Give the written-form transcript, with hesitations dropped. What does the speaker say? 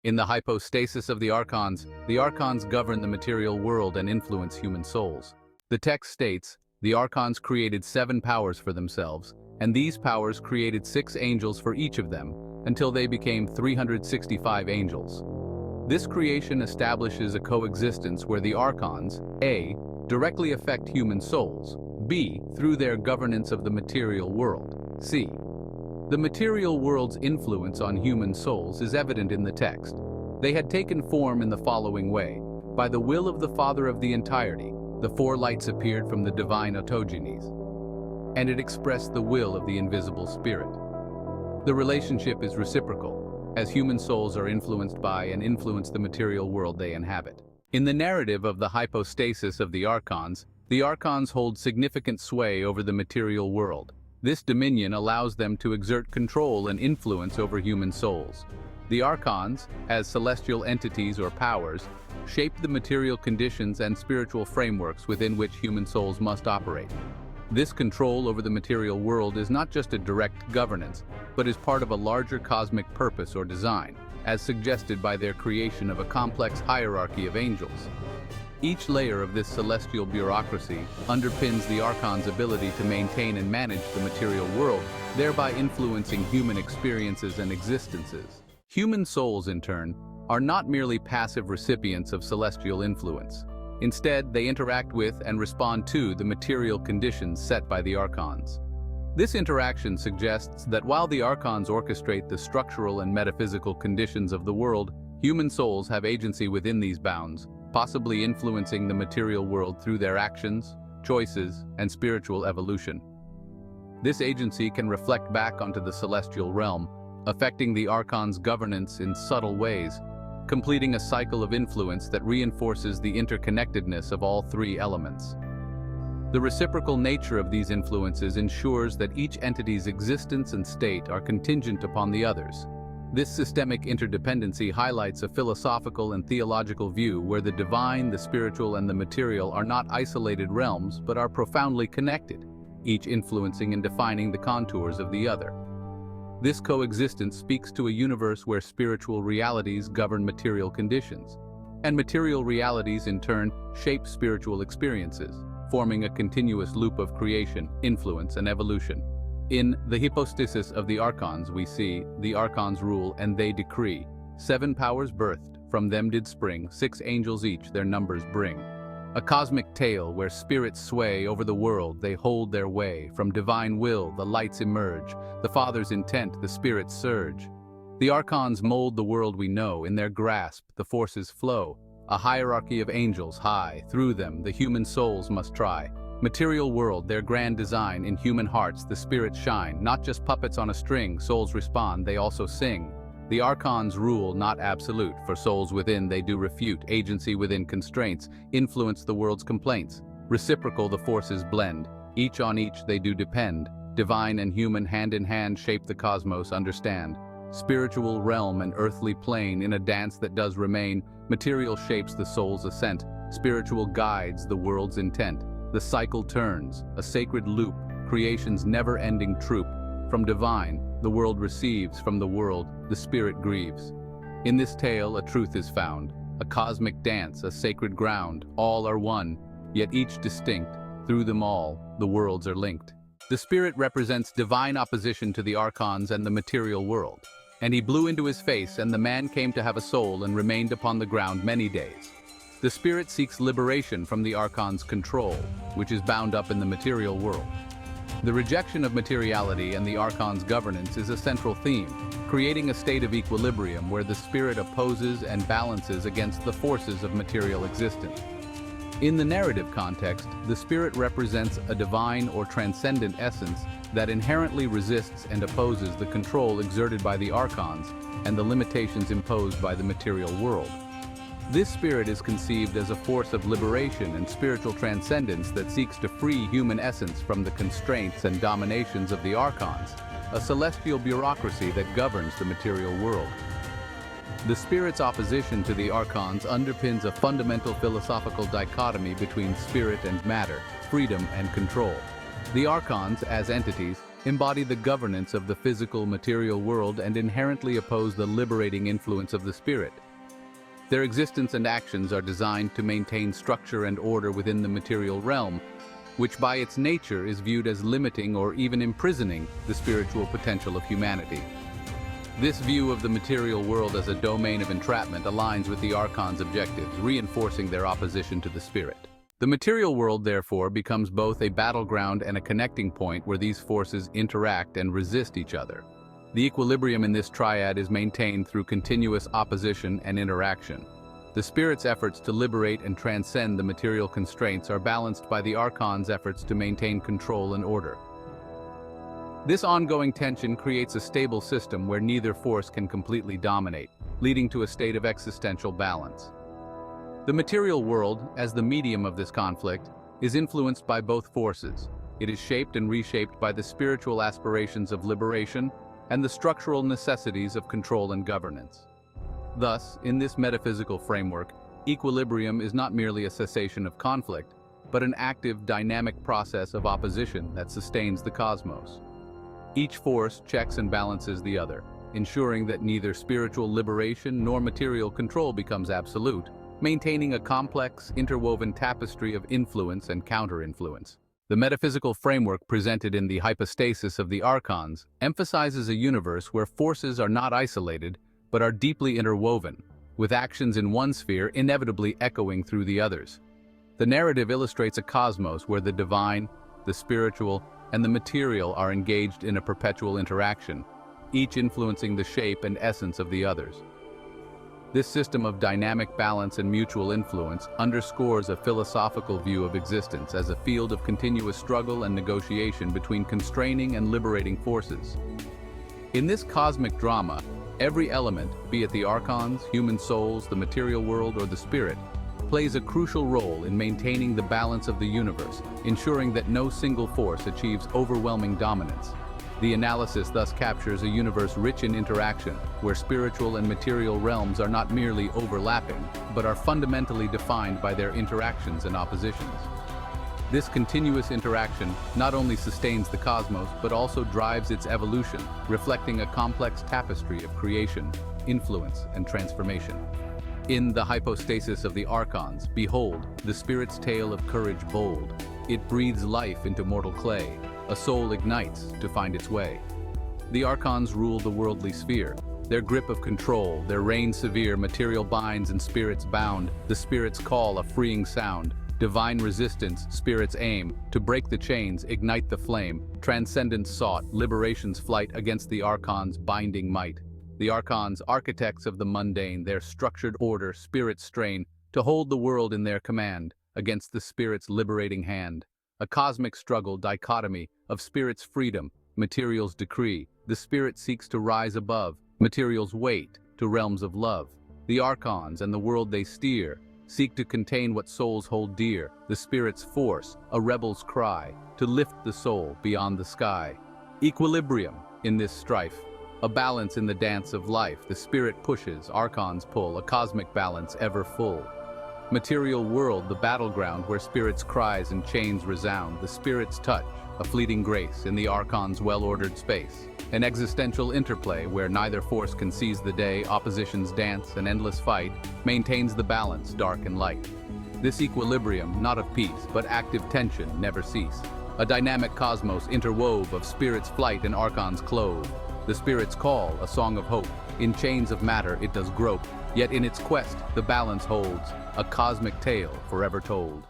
In the hypostasis of the Archons govern the material world and influence human souls. The text states, the Archons created 7 powers for themselves, and these powers created 6 angels for each of them, until they became 365 angels. This creation establishes a coexistence where the Archons, A, directly affect human souls, B, through their governance of the material world, C. The material world's influence on human souls is evident in the text. They had taken form in the following way. By the will of the Father of the entirety, the 4 lights appeared from the divine autogenes, and it expressed the will of the invisible Spirit. The relationship is reciprocal, as human souls are influenced by and influence the material world they inhabit. In the narrative of the hypostasis of the Archons hold significant sway over the material world. This dominion allows them to exert control and influence over human souls. The Archons, as celestial entities or powers, shape the material conditions and spiritual frameworks within which human souls must operate. This control over the material world is not just a direct governance, but is part of a larger cosmic purpose or design, as suggested by their creation of a complex hierarchy of angels. Each layer of this celestial bureaucracy underpins the Archon's ability to maintain and manage the material world, thereby influencing human experiences and existences. Human souls, in turn, are not merely passive recipients of celestial influence. Instead, they interact with and respond to the material conditions set by the Archons. This interaction suggests that while the Archons orchestrate the structural and metaphysical conditions of the world, human souls have agency within these bounds, possibly influencing the material world through their actions, choices, and spiritual evolution. This agency can reflect back onto the celestial realm, affecting the Archon's governance in subtle ways, completing a cycle of influence that reinforces the interconnectedness of all 3 elements. The reciprocal nature of these influences ensures that each entity's existence and state are contingent upon the others. This systemic interdependency highlights a philosophical and theological view where the divine, the spiritual, and the material are not isolated realms but are profoundly connected, each influencing and defining the contours of the other. This coexistence speaks to a universe where spiritual realities govern material conditions, and material realities in turn shape spiritual experiences, forming a continuous loop of creation, influence, and evolution. In the hypostasis of the Archons we see, the Archons rule and they decree. 7 powers birthed, from them did spring, 6 angels each their numbers bring. A cosmic tale where spirits sway over the world, they hold their way. From divine will the lights emerge, the Father's intent the spirits surge. The Archons mold the world we know, in their grasp the forces flow. A hierarchy of angels high, through them the human souls must try. Material world, their grand design, in human hearts the spirits shine. Not just puppets on a string, souls respond, they also sing. The Archons rule not absolute, for souls within they do refute, agency within constraints, influence the world's complaints. Reciprocal the forces blend, each on each they do depend. Divine and human hand in hand shape the cosmos, understand. Spiritual realm and earthly plane in a dance that does remain. Material shapes the soul's ascent, spiritual guides the world's intent. The cycle turns, a sacred loop, creation's never-ending troop. From divine, the world receives, from the world, the spirit grieves. In this tale a truth is found, a cosmic dance, a sacred ground. All are one, yet each distinct. Through them all, the worlds are linked. The spirit represents divine opposition to the Archons and the material world. And he blew into his face, and the man came to have a soul and remained upon the ground many days. The spirit seeks liberation from the Archon's control, which is bound up in the material world. The rejection of materiality and the Archon's governance is a central theme, creating a state of equilibrium where the spirit opposes and balances against the forces of material existence. In the narrative context, the spirit represents a divine or transcendent essence that inherently resists and opposes the control exerted by the Archons and the limitations imposed by the material world. This spirit is conceived as a force of liberation and spiritual transcendence that seeks to free human essence from the constraints and dominations of the Archons, a celestial bureaucracy that governs the material world. The spirit's opposition to the Archons underpins a fundamental philosophical dichotomy between spirit and matter, freedom and control. The Archons, as entities, embody the governance of the physical material world and inherently oppose the liberating influence of the spirit. Their existence and actions are designed to maintain structure and order within the material realm, which by its nature is viewed as limiting or even imprisoning the spiritual potential of humanity. This view of the material world as a domain of entrapment aligns with the Archons' objectives, reinforcing their opposition to the spirit. The material world, therefore, becomes both a battleground and a connecting point where these forces interact and resist each other. The equilibrium in this triad is maintained through continuous opposition and interaction. The spirit's efforts to liberate and transcend the material constraints are balanced by the Archons' efforts to maintain control and order. This ongoing tension creates a stable system where neither force can completely dominate, leading to a state of existential balance. The material world, as the medium of this conflict, is influenced by both forces. It is shaped and reshaped by the spiritual aspirations of liberation and the structural necessities of control and governance. Thus, in this metaphysical framework, equilibrium is not merely a cessation of conflict, but an active, dynamic process of opposition that sustains the cosmos. Each force checks and balances the other, ensuring that neither spiritual liberation nor material control becomes absolute, maintaining a complex, interwoven tapestry of influence and counter-influence. The metaphysical framework presented in the hypostasis of the Archons emphasizes a universe where forces are not isolated, but are deeply interwoven, with actions in one sphere inevitably echoing through the others. The narrative illustrates a cosmos where the divine, the spiritual, and the material are engaged in a perpetual interaction, each influencing the shape and essence of the others. This system of dynamic balance and mutual influence underscores a philosophical view of existence as a field of continuous struggle and negotiation between constraining and liberating forces. In this cosmic drama, every element, be it the Archons, human souls, the material world, or the spirit, plays a crucial role in maintaining the balance of the universe, ensuring that no single force achieves overwhelming dominance. The analysis thus captures a universe rich in interaction, where spiritual and material realms are not merely overlapping, but are fundamentally defined by their interactions and oppositions. This continuous interaction not only sustains the cosmos, but also drives its evolution, reflecting a complex tapestry of creation, influence, and transformation. In the hypostasis of the Archons, behold, the spirit's tale of courage bold. It breathes life into mortal clay. A soul ignites to find its way. The Archons rule the worldly sphere. Their grip of control, their reign severe, material binds and spirits bound. The spirit's call, a freeing sound. Divine resistance, spirit's aim. To break the chains, ignite the flame. Transcendence sought, liberation's flight against the Archons' binding might. The Archons, architects of the mundane, their structured order, spirit strain, to hold the world in their command, against the spirit's liberating hand. A cosmic struggle, dichotomy, of spirit's freedom, material's decree. The spirit seeks to rise above, material's weight, to realms of love. The Archons and the world they steer seek to contain what souls hold dear. The spirit's force, a rebel's cry, to lift the soul beyond the sky. Equilibrium in this strife. A balance in the dance of life. The spirit pushes, Archons pull, a cosmic balance ever full. Material world, the battleground where spirit's cries and chains resound. The spirit's touch, a fleeting grace in the Archons' well-ordered space. An existential interplay where neither force can seize the day, oppositions dance, an endless fight, maintains the balance, dark and light. This equilibrium, not of peace, but active tension, never cease. A dynamic cosmos interwove of spirit's flight and Archons' clove. The spirit's call, a song of hope. In chains of matter it does grope, yet in its quest the balance holds, a cosmic tale forever told.